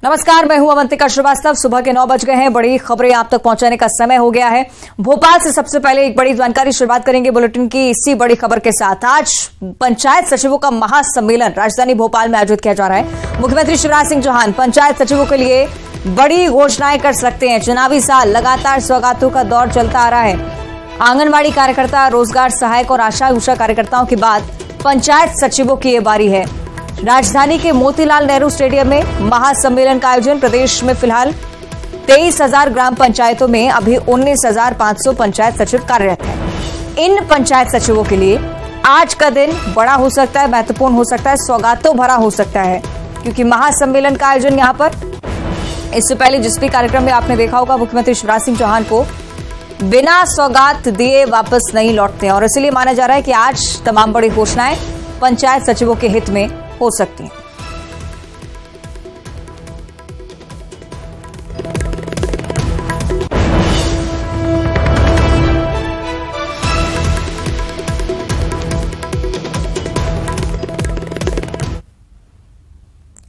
नमस्कार, मैं हूं अवंतिका श्रीवास्तव। सुबह के 9 बज गए हैं। बड़ी खबरें आप तक पहुंचाने का समय हो गया है। भोपाल से सबसे पहले एक बड़ी जानकारी शुरुआत करेंगे बुलेटिन की इसी बड़ी खबर के साथ। आज पंचायत सचिवों का महासम्मेलन राजधानी भोपाल में आयोजित किया जा रहा है। मुख्यमंत्री शिवराज सिंह चौहान पंचायत सचिवों के लिए बड़ी घोषणाएं कर सकते हैं। चुनावी साल लगातार सौगातों का दौर चलता आ रहा है। आंगनबाड़ी कार्यकर्ता, रोजगार सहायक और आशा उषा कार्यकर्ताओं के बाद पंचायत सचिवों की ये बारी है। राजधानी के मोतीलाल नेहरू स्टेडियम में महासम्मेलन का आयोजन। प्रदेश में फिलहाल 23,000 ग्राम पंचायतों में अभी 19,500 पंचायत सचिव कार्यरत हैं। इन पंचायत सचिवों के लिए आज का दिन बड़ा हो सकता है, महत्वपूर्ण हो सकता है, सौगातों भरा हो सकता है, क्योंकि महासम्मेलन का आयोजन यहां पर इससे पहले जिस भी कार्यक्रम में आपने देखा होगा मुख्यमंत्री शिवराज सिंह चौहान को बिना सौगात दिए वापस नहीं लौटते हैं और इसलिए माना जा रहा है कि आज तमाम बड़ी घोषणाएं पंचायत सचिवों के हित में हो सकती हैं।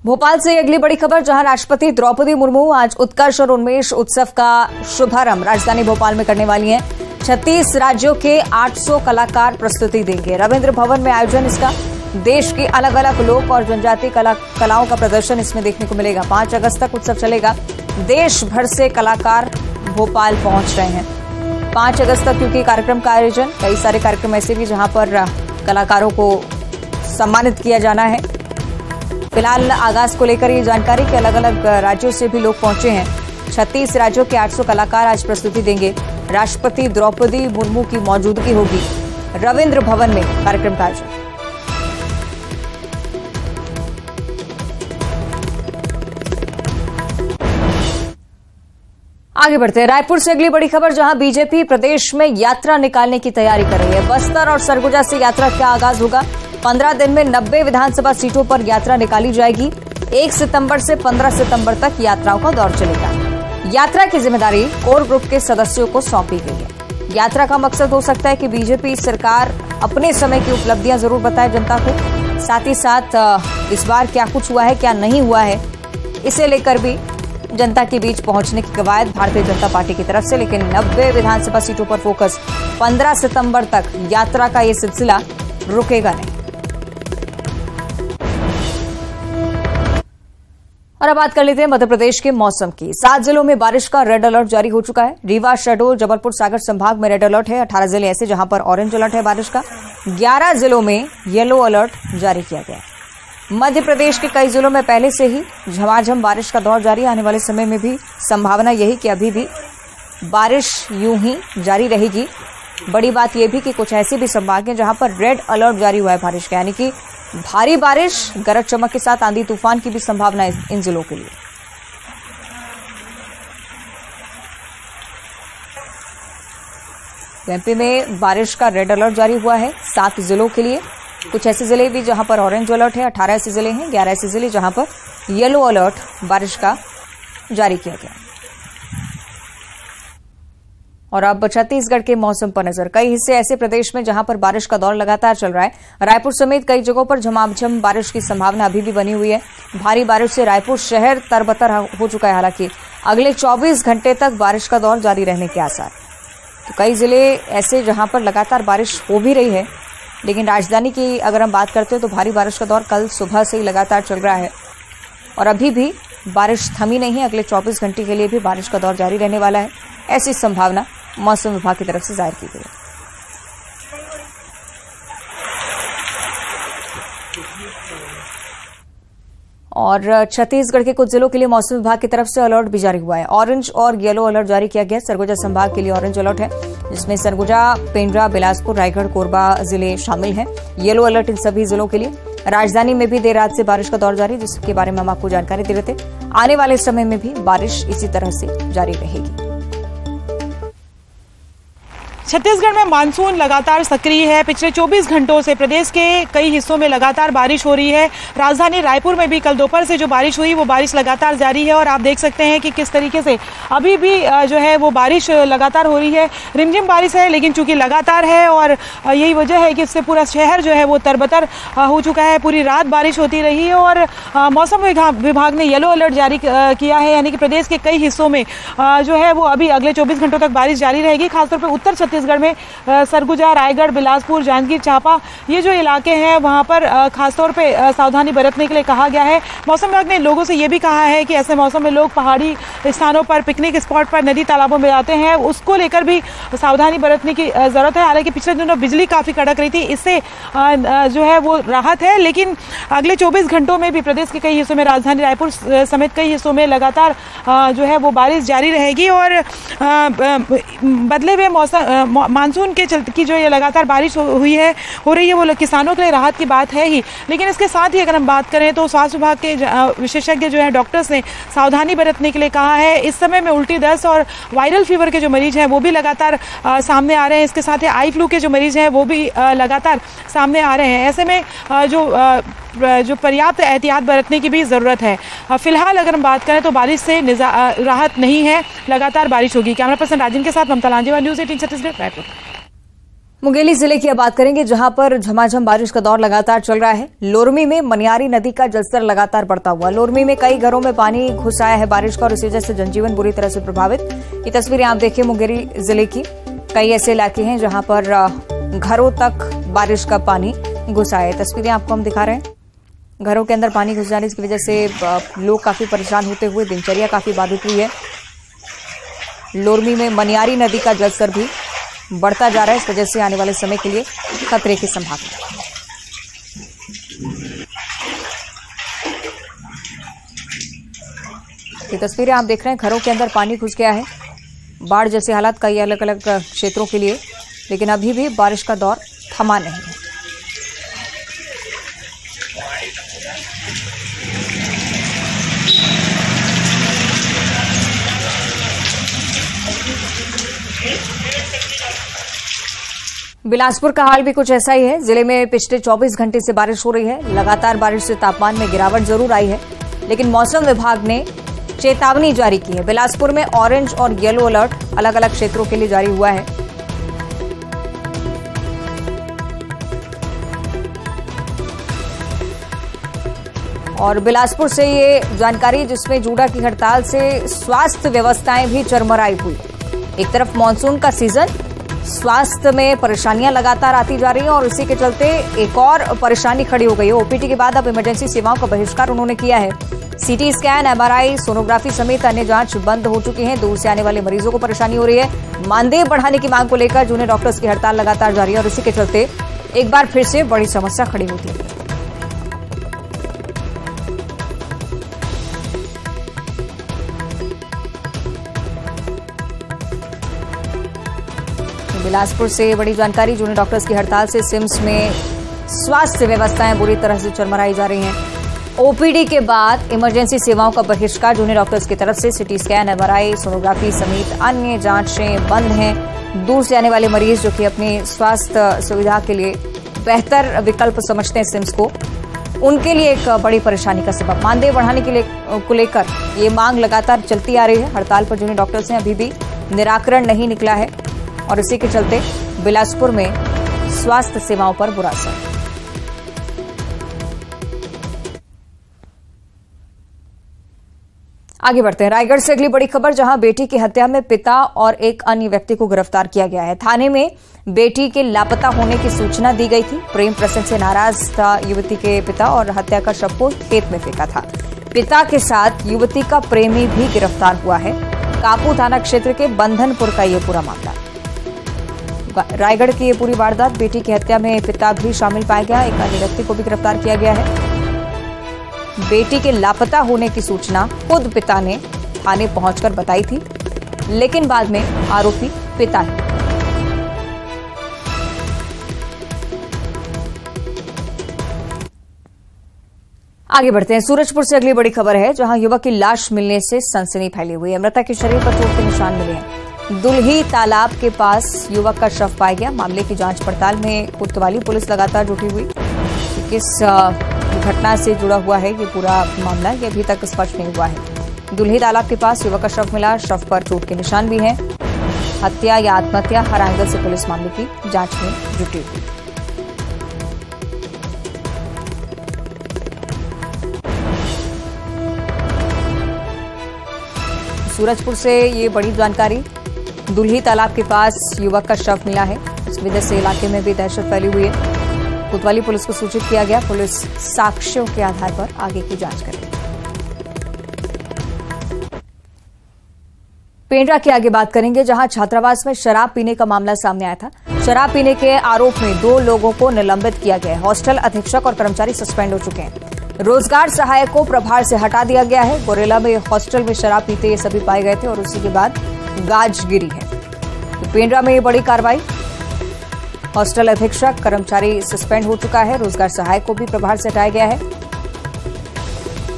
भोपाल से अगली बड़ी खबर, जहां राष्ट्रपति द्रौपदी मुर्मू आज उत्कर्ष और उन्मेष उत्सव का शुभारंभ राजधानी भोपाल में करने वाली हैं। 36 राज्यों के 800 कलाकार प्रस्तुति देंगे। रविंद्र भवन में आयोजन इसका। देश की अलग अलग लोक और जनजातीय कलाओं का प्रदर्शन इसमें देखने को मिलेगा। 5 अगस्त तक उत्सव चलेगा। देश भर से कलाकार भोपाल पहुंच रहे हैं 5 अगस्त तक, क्योंकि कार्यक्रम का आयोजन कई सारे कार्यक्रम ऐसे भी जहां पर कलाकारों को सम्मानित किया जाना है। फिलहाल आगाज को लेकर ये जानकारी कि अलग अलग राज्यों से भी लोग पहुंचे हैं। 36 राज्यों के 800 कलाकार आज प्रस्तुति देंगे। राष्ट्रपति द्रौपदी मुर्मू की मौजूदगी होगी रविंद्र भवन में कार्यक्रम का आयोजन। आगे बढ़ते हैं। रायपुर से अगली बड़ी खबर, जहां बीजेपी प्रदेश में यात्रा निकालने की तैयारी कर रही है। बस्तर और सरगुजा से यात्रा का आगाज होगा। 15 दिन में 90 विधानसभा सीटों पर यात्रा निकाली जाएगी। 1 सितंबर से 15 सितंबर तक यात्राओं का दौर चलेगा। यात्रा की जिम्मेदारी कोर ग्रुप के सदस्यों को सौंपी गई है। यात्रा का मकसद हो सकता है कि बीजेपी सरकार अपने समय की उपलब्धियां जरूर बताए जनता को, साथ ही साथ इस बार क्या कुछ हुआ है क्या नहीं हुआ है इसे लेकर भी जनता के बीच पहुंचने की कवायद भारतीय जनता पार्टी की तरफ से। लेकिन 90 विधानसभा सीटों पर फोकस। 15 सितंबर तक यात्रा का ये सिलसिला रुकेगा नहीं। और अब बात कर लेते हैं मध्य प्रदेश के मौसम की। 7 जिलों में बारिश का रेड अलर्ट जारी हो चुका है। रीवा, शहडोल, जबलपुर, सागर संभाग में रेड अलर्ट है। 18 जिले ऐसे जहां पर ऑरेंज अलर्ट है बारिश का। 11 जिलों में येलो अलर्ट जारी किया गया है। मध्य प्रदेश के कई जिलों में पहले से ही झमाझम बारिश का दौर जारी है। आने वाले समय में भी संभावना यही कि अभी भी बारिश यूं ही जारी रहेगी। बड़ी बात यह भी कि कुछ ऐसे भी संभाग हैं जहां पर रेड अलर्ट जारी हुआ है बारिश का, यानी कि भारी बारिश, गरज चमक के साथ आंधी तूफान की भी संभावना है इन जिलों के लिए। एमपी में बारिश का रेड अलर्ट जारी हुआ है 7 जिलों के लिए। कुछ ऐसे जिले भी जहां पर ऑरेंज अलर्ट है। 18 ऐसे जिले हैं, 11 ऐसे जिले जहां पर येलो अलर्ट बारिश का जारी किया गया। और अब छत्तीसगढ़ के मौसम पर नजर। कई हिस्से ऐसे प्रदेश में जहां पर बारिश का दौर लगातार चल रहा है। रायपुर समेत कई जगहों पर झमाझम बारिश की संभावना अभी भी बनी हुई है। भारी बारिश से रायपुर शहर तरबतर हो चुका है। हालांकि अगले 24 घंटे तक बारिश का दौर जारी रहने के आसार। तो कई जिले ऐसे जहां पर लगातार बारिश हो भी रही है, लेकिन राजधानी की अगर हम बात करते हैं तो भारी बारिश का दौर कल सुबह से ही लगातार चल रहा है और अभी भी बारिश थमी नहीं है। अगले 24 घंटे के लिए भी बारिश का दौर जारी रहने वाला है, ऐसी संभावना मौसम विभाग की तरफ से जाहिर की गई है। और छत्तीसगढ़ के कुछ जिलों के लिए मौसम विभाग की तरफ से अलर्ट भी जारी हुआ है। ऑरेंज और येलो अलर्ट जारी किया गया है। सरगुजा संभाग के लिए ऑरेंज अलर्ट है, जिसमें सरगुजा, पेंड्रा, बिलासपुर, रायगढ़, कोरबा जिले शामिल हैं। येलो अलर्ट इन सभी जिलों के लिए। राजधानी में भी देर रात से बारिश का दौर जारी, जिसके बारे में हम आपको जानकारी दे रहे थे। आने वाले समय में भी बारिश इसी तरह से जारी रहेगी। छत्तीसगढ़ में मानसून लगातार सक्रिय है। पिछले 24 घंटों से प्रदेश के कई हिस्सों में लगातार बारिश हो रही है। राजधानी रायपुर में भी कल दोपहर से जो बारिश हुई वो बारिश लगातार जारी है और आप देख सकते हैं कि किस तरीके से अभी भी जो है वो बारिश लगातार हो रही है। रिमझिम बारिश है लेकिन चूंकि लगातार है और यही वजह है कि इससे पूरा शहर जो है वो तरबतर हो चुका है। पूरी रात बारिश होती रही है और मौसम विभाग ने येलो अलर्ट जारी किया है, यानी कि प्रदेश के कई हिस्सों में जो है वो अभी अगले 24 घंटों तक बारिश जारी रहेगी। खासतौर पर उत्तर छत्तीसगढ़ में सरगुजा, रायगढ़, बिलासपुर, जांजगीर चांपा ये जो इलाके हैं वहां पर खासतौर पे सावधानी बरतने के लिए कहा गया है। मौसम विभाग ने लोगों से ये भी कहा है कि ऐसे मौसम में लोग पहाड़ी स्थानों पर, पिकनिक स्पॉट पर, नदी तालाबों में जाते हैं, उसको लेकर भी सावधानी बरतने की जरूरत है। हालांकि पिछले दिनों बिजली काफी कड़क रही थी, इससे जो है वो राहत है, लेकिन अगले 24 घंटों में भी प्रदेश के कई हिस्सों में, राजधानी रायपुर समेत कई हिस्सों में लगातार जो है वो बारिश जारी रहेगी और बदले हुए मौसम मानसून की जो ये लगातार बारिश हो रही है वो किसानों के लिए राहत की बात है ही। लेकिन इसके साथ ही अगर हम बात करें तो स्वास्थ्य विभाग के विशेषज्ञ जो है, डॉक्टर्स ने सावधानी बरतने के लिए कहा है। इस समय में उल्टी, दस्त और वायरल फीवर के जो मरीज हैं वो भी लगातार सामने आ रहे हैं। इसके साथ ही आई फ्लू के जो मरीज हैं वो भी लगातार सामने आ रहे हैं। ऐसे में जो पर्याप्त एहतियात बरतने की भी ज़रूरत है। फिलहाल अगर हम बात करें तो बारिश से राहत नहीं है, लगातार बारिश होगी। कैमरा पर्सन राजीव के साथ ममता लांजेवाल, न्यूज़ 18 छत्तीसगढ़, रायपुर। मुंगेली जिले की अब बात करेंगे, जहां पर झमाझम बारिश का दौर लगातार चल रहा है। लोरमी में मनियारी नदी का जलस्तर लगातार बढ़ता हुआ। लोरमी में कई घरों में पानी घुस आया है बारिश का और इसी वजह से जनजीवन बुरी तरह से प्रभावित। ये तस्वीरें आप देखिए मुंगेली जिले की। कई ऐसे इलाके हैं जहां पर घरों तक बारिश का पानी घुस आया है। तस्वीरें आपको हम दिखा रहे हैं। घरों के अंदर पानी घुस जाने की वजह से लोग काफी परेशान होते हुए, दिनचर्या काफी बाधित हुई है। लोरमी में मनियारी नदी का जलस्तर भी बढ़ता जा रहा है, इस वजह से आने वाले समय के लिए खतरे की संभावना। ये तस्वीरें आप देख रहे हैं, घरों के अंदर पानी घुस गया है। बाढ़ जैसे हालात कई अलग अलग क्षेत्रों के लिए, लेकिन अभी भी बारिश का दौर थमा नहीं है। बिलासपुर का हाल भी कुछ ऐसा ही है। जिले में पिछले 24 घंटे से बारिश हो रही है। लगातार बारिश से तापमान में गिरावट जरूर आई है, लेकिन मौसम विभाग ने चेतावनी जारी की है। बिलासपुर में ऑरेंज और येलो अलर्ट अलग अलग क्षेत्रों के लिए जारी हुआ है। और बिलासपुर से ये जानकारी, जिसमें जूडा की हड़ताल से स्वास्थ्य व्यवस्थाएं भी चरमराई हुई। एक तरफ मानसून का सीजन, स्वास्थ्य में परेशानियां लगातार आती जा रही हैं और इसी के चलते एक और परेशानी खड़ी हो गई है। ओपीडी के बाद अब इमरजेंसी सेवाओं का बहिष्कार उन्होंने किया है। सीटी स्कैन, एमआरआई, सोनोग्राफी समेत अन्य जांच बंद हो चुकी हैं। दूर से आने वाले मरीजों को परेशानी हो रही है। मानदेय बढ़ाने की मांग को लेकर जूनियर डॉक्टर्स की हड़ताल लगातार जारी है और इसी के चलते एक बार फिर से बड़ी समस्या खड़ी होती है। बिलासपुर से बड़ी जानकारी, जूनियर डॉक्टर्स की हड़ताल से सिम्स में स्वास्थ्य व्यवस्थाएं बुरी तरह से चरमराई जा रही हैं। ओपीडी के बाद इमरजेंसी सेवाओं का बहिष्कार जूनियर डॉक्टर्स की तरफ से। सिटी स्कैन, एमआरआई, सोनोग्राफी समेत अन्य जांचें बंद हैं। दूर से आने वाले मरीज जो कि अपनी स्वास्थ्य सुविधा के लिए बेहतर विकल्प समझते हैं सिम्स को, उनके लिए एक बड़ी परेशानी का सबब। मानदेय बढ़ाने के लिए को लेकर ये मांग लगातार चलती आ रही है। हड़ताल पर जूनियर डॉक्टर्स हैं, अभी भी निराकरण नहीं निकला है और इसी के चलते बिलासपुर में स्वास्थ्य सेवाओं पर बुरा असर। आगे बढ़ते हैं। रायगढ़ से अगली बड़ी खबर, जहां बेटी की हत्या में पिता और एक अन्य व्यक्ति को गिरफ्तार किया गया है। थाने में बेटी के लापता होने की सूचना दी गई थी। प्रेम प्रसंग से नाराज था युवती के पिता और हत्या का शव को खेत में फेंका था। पिता के साथ युवती का प्रेमी भी गिरफ्तार हुआ है। कापू थाना क्षेत्र के बंधनपुर का यह पूरा मामला। रायगढ़ की ये पूरी वारदात, बेटी की हत्या में पिता भी शामिल पाया गया। एक अन्य व्यक्ति को भी गिरफ्तार किया गया है। बेटी के लापता होने की सूचना खुद पिता ने थाने पहुंचकर बताई थी, लेकिन बाद में आरोपी पिता ही। आगे बढ़ते हैं। सूरजपुर से अगली बड़ी खबर है, जहां युवक की लाश मिलने से सनसनी फैली हुई है। मृतक के शरीर पर चोट के निशान मिले हैं। दुल्ही तालाब के पास युवक का शव पाया गया। मामले की जांच पड़ताल में कोतवाली पुलिस लगातार जुटी हुई। किस घटना से जुड़ा हुआ है ये पूरा मामला, ये अभी तक स्पष्ट नहीं हुआ है। दुल्ही तालाब के पास युवक का शव मिला। शव पर चोट के निशान भी हैं। हत्या या आत्महत्या, हर एंगल से पुलिस मामले की जांच में जुटी हुई। सूरजपुर से ये बड़ी जानकारी। दुल्ही तालाब के पास युवक का शव मिला है। इस वजह से इलाके में भी दहशत फैली हुई है। कोतवाली पुलिस को सूचित किया गया। पुलिस साक्ष्यों के आधार पर आगे की जांच करेगी। पेंड्रा की आगे बात करेंगे, जहां छात्रावास में शराब पीने का मामला सामने आया था। शराब पीने के आरोप में 2 लोगों को निलंबित किया गया है। हॉस्टल अधीक्षक और कर्मचारी सस्पेंड हो चुके हैं। रोजगार सहायक को प्रभार से हटा दिया गया है। गोरेला में हॉस्टल में शराब पीते ये सभी पाए गए थे और उसी के बाद गाज गिरी है। तो पेंड्रा में ये बड़ी कार्रवाई। हॉस्टल अधीक्षक, कर्मचारी सस्पेंड हो चुका है। रोजगार सहायक को भी प्रभार से हटाया गया है।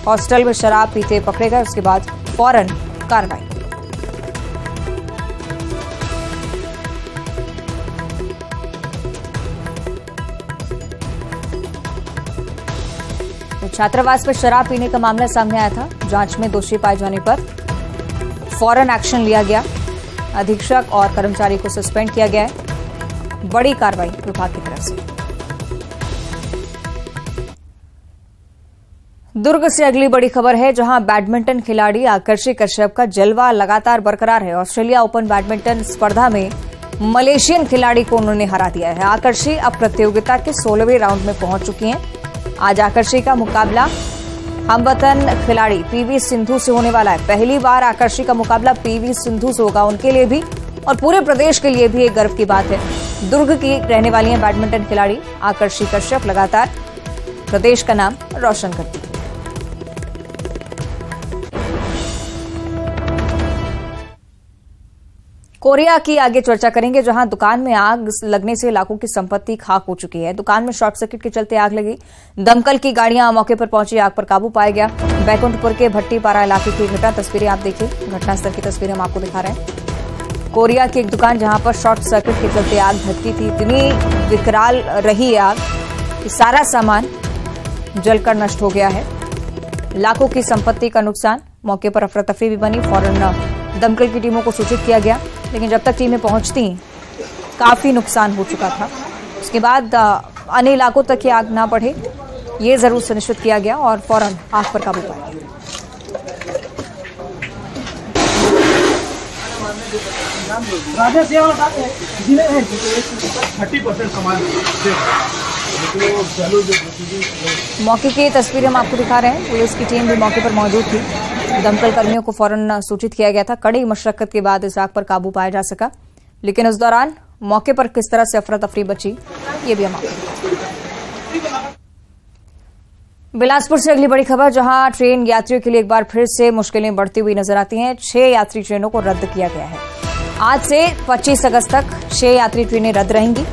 हॉस्टल में शराब पीते पकड़े गए, उसके बाद फौरन कार्रवाई। छात्रावास में शराब पीने का मामला सामने आया था। जांच में दोषी पाए जाने पर फौरन एक्शन लिया गया। अधीक्षक और कर्मचारी को सस्पेंड किया गया है। बड़ी कार्रवाई विभाग की तरफ से। दुर्ग से अगली बड़ी खबर है, जहां बैडमिंटन खिलाड़ी आकर्षि कश्यप का जलवा लगातार बरकरार है। ऑस्ट्रेलिया ओपन बैडमिंटन स्पर्धा में मलेशियन खिलाड़ी को उन्होंने हरा दिया है। आकर्षि अब प्रतियोगिता के 16वें राउंड में पहुंच चुकी हैं। आज आकर्षि का मुकाबला हमवतन खिलाड़ी पीवी सिंधु से होने वाला है। पहली बार आकर्षि का मुकाबला पीवी सिंधु से होगा। उनके लिए भी और पूरे प्रदेश के लिए भी एक गर्व की बात है। दुर्ग की रहने वाली हैं बैडमिंटन खिलाड़ी आकर्षि कश्यप, लगातार प्रदेश का नाम रोशन करती है। कोरिया की आगे चर्चा करेंगे, जहां दुकान में आग लगने से लाखों की संपत्ति खाक हो चुकी है। दुकान में शॉर्ट सर्किट के चलते आग लगी। दमकल की गाड़ियां मौके पर पहुंची, आग पर काबू पाया गया। बैकुंठपुर के भट्टीपारा इलाके की घटना, तस्वीरें आप देखिए। घटनास्थल की तस्वीरें हम आपको दिखा रहे हैं। कोरिया की एक दुकान, जहां पर शॉर्ट सर्किट के चलते आग भड़की थी। इतनी विकराल रही आग कि सारा सामान जलकर नष्ट हो गया है। लाखों की संपत्ति का नुकसान। मौके पर अफरा तफरी भी बनी। फौरन दमकल की टीमों को सूचित किया गया, लेकिन जब तक टीमें पहुंचती काफी नुकसान हो चुका था। उसके बाद अन्य इलाकों तक ये आग ना बढ़े, ये जरूर सुनिश्चित किया गया और फौरन आग पर काबू पाया गया। मौके की तस्वीरें हम आपको दिखा रहे हैं। पुलिस की टीम भी मौके पर मौजूद थी। दमकल कर्मियों को फौरन सूचित किया गया था। कड़ी मशक्कत के बाद इस आग पर काबू पाया जा सका, लेकिन उस दौरान मौके पर किस तरह से अफरा तफरी बची, ये भी हम आपको। बिलासपुर से अगली बड़ी खबर, जहां ट्रेन यात्रियों के लिए एक बार फिर से मुश्किलें बढ़ती हुई नजर आती हैं। 6 यात्री ट्रेनों को रद्द किया गया है। आज से 25 अगस्त तक 6 यात्री ट्रेनें रद्द रहेंगी।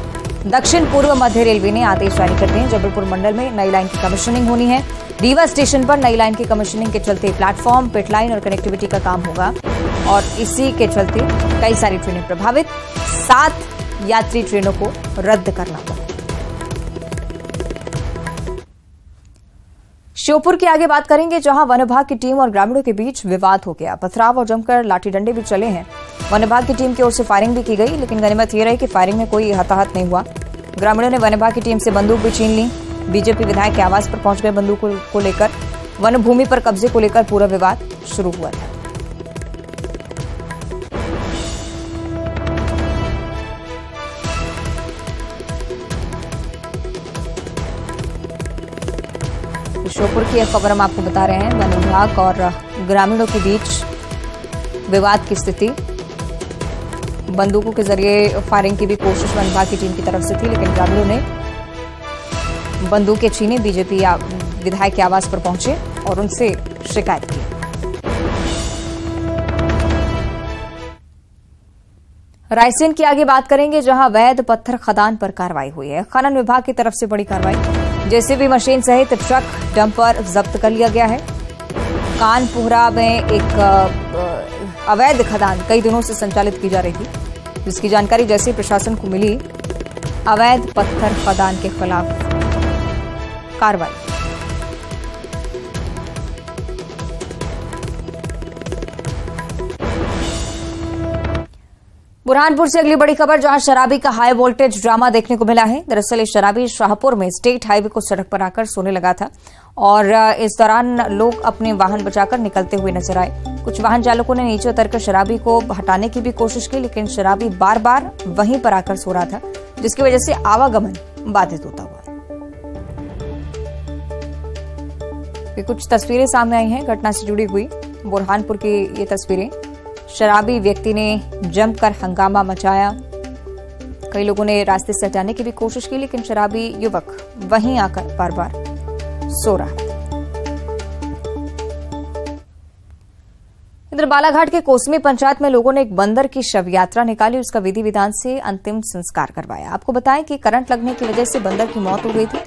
दक्षिण पूर्व मध्य रेलवे ने आदेश जारी कर दिए। जबलपुर मंडल में नई लाइन की कमीशनिंग होनी है। रीवा स्टेशन पर नई लाइन की कमीशनिंग के चलते प्लेटफॉर्म, पिट लाइन और कनेक्टिविटी का काम होगा और इसी के चलते कई सारी ट्रेनें प्रभावित। 7 यात्री ट्रेनों को रद्द करना पड़ा। श्योपुर की आगे बात करेंगे, जहां वन विभाग की टीम और ग्रामीणों के बीच विवाद हो गया। पथराव और जमकर लाठी डंडे भी चले हैं। वन विभाग की टीम की ओर से फायरिंग भी की गई, लेकिन गनीमत यह रही कि फायरिंग में कोई हताहत नहीं हुआ। ग्रामीणों ने वन विभाग की टीम से बंदूक भी छीन ली। बीजेपी विधायक के आवास पर पहुंच गए बंदूक को लेकर। वन भूमि पर कब्जे को लेकर पूरा विवाद शुरू हुआ था। श्योपुर की एक खबर हम आपको बता रहे हैं। वन विभाग और ग्रामीणों के बीच विवाद की स्थिति। बंदूकों के जरिए फायरिंग की भी कोशिश वन विभाग की टीम की तरफ से थी, लेकिन ग्रामीणों ने बंदूकें छीनी। बीजेपी विधायक के आवास पर पहुंचे और उनसे शिकायत की। रायसेन की आगे बात करेंगे, जहां वैध पत्थर खदान पर कार्रवाई हुई है। खनन विभाग की तरफ से बड़ी कार्रवाई। जेसीबी मशीन सहित ट्रक, डंपर जब्त कर लिया गया है। कानपुरा में एक अवैध खदान कई दिनों से संचालित की जा रही थी, जिसकी जानकारी जैसे प्रशासन को मिली, अवैध पत्थर खदान के खिलाफ कार्रवाई। बुरहानपुर से अगली बड़ी खबर, जहां शराबी का हाई वोल्टेज ड्रामा देखने को मिला है। दरअसल ये शराबी शाहपुर में स्टेट हाईवे को सड़क पर आकर सोने लगा था और इस दौरान लोग अपने वाहन बचाकर निकलते हुए नजर आए। कुछ वाहन चालकों ने नीचे उतरकर शराबी को हटाने की भी कोशिश की, लेकिन शराबी बार बार वहीं पर आकर सो रहा था, जिसकी वजह से आवागमन बाधित होता हुआ। ये कुछ तस्वीरें सामने आई हैं घटना से जुड़ी हुई। बुरहानपुर की ये तस्वीरें, शराबी व्यक्ति ने जमकर हंगामा मचाया। कई लोगों ने रास्ते से हटाने की भी कोशिश की, लेकिन शराबी युवक वहीं आकर बार बार सो रहा था। इधर बालाघाट के कोसमी पंचायत में लोगों ने एक बंदर की शव यात्रा निकाली, उसका विधि विधान से अंतिम संस्कार करवाया। आपको बताएं कि करंट लगने की वजह से बंदर की मौत हो गई थी।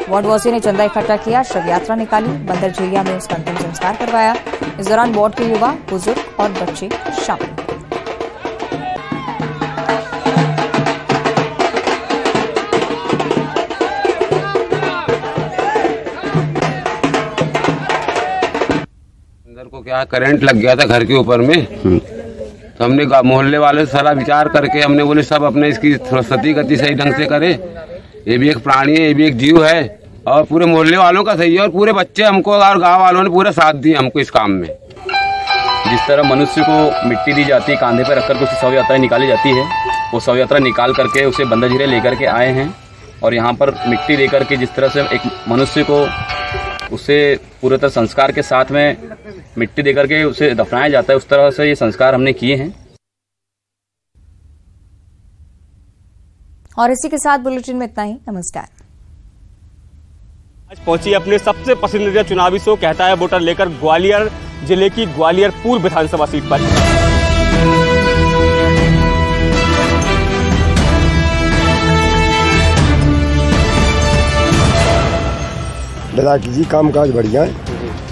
वार्डवासियों ने चंदा इकट्ठा किया, शव यात्रा निकाली, बंदर झैया में उसका अंतिम संस्कार करवाया। इस दौरान वार्ड के युवा, बुजुर्ग और बच्चे शामिल हुए। बंदर को क्या करंट लग गया था घर के ऊपर में, तो हमने मोहल्ले वाले से सारा विचार करके हमने बोले सब अपने इसकी सती गति सही ढंग से करे। ये भी एक प्राणी है, ये भी एक जीव है, और पूरे मोहल्ले वालों का सही है, और पूरे बच्चे हमको और गांव वालों ने पूरा साथ दिया हमको इस काम में। जिस तरह मनुष्य को मिट्टी दी जाती है, कांधे पर रखकर उसे शव यात्रा निकाली जाती है, वो शव यात्रा निकाल करके उसे बंदर झीरे लेकर के आए हैं। और यहाँ पर मिट्टी देकर के जिस तरह से एक मनुष्य को उसे पूरे तरह संस्कार के साथ में मिट्टी देकर के उसे दफनाया जाता है, उस तरह से ये संस्कार हमने किए हैं। और इसी के साथ बुलेटिन में इतना ही। नमस्कार। आज पहुंची अपने सबसे पसंदीदा चुनावी शो कहता है वोटर लेकर ग्वालियर जिले की ग्वालियर पूर्व विधानसभा सीट पर। दादा जी कामकाज बढ़िया है,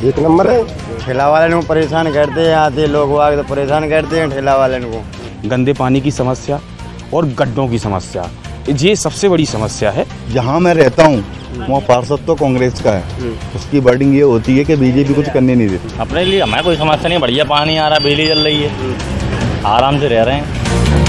एक नंबर है। ठेला वाले को परेशान करते हैं, आते लोग आगे तो परेशान करते हैं ठेला वाले को। गंदे पानी की समस्या और गड्ढों की समस्या, ये सबसे बड़ी समस्या है। जहाँ मैं रहता हूँ वहाँ पार्षद तो कांग्रेस का है, उसकी वर्डिंग ये होती है कि बीजेपी कुछ करने नहीं देती। अपने लिए हमें कोई समस्या नहीं, बढ़िया पानी आ रहा, बिजली जल रही है, आराम से रह रहे हैं।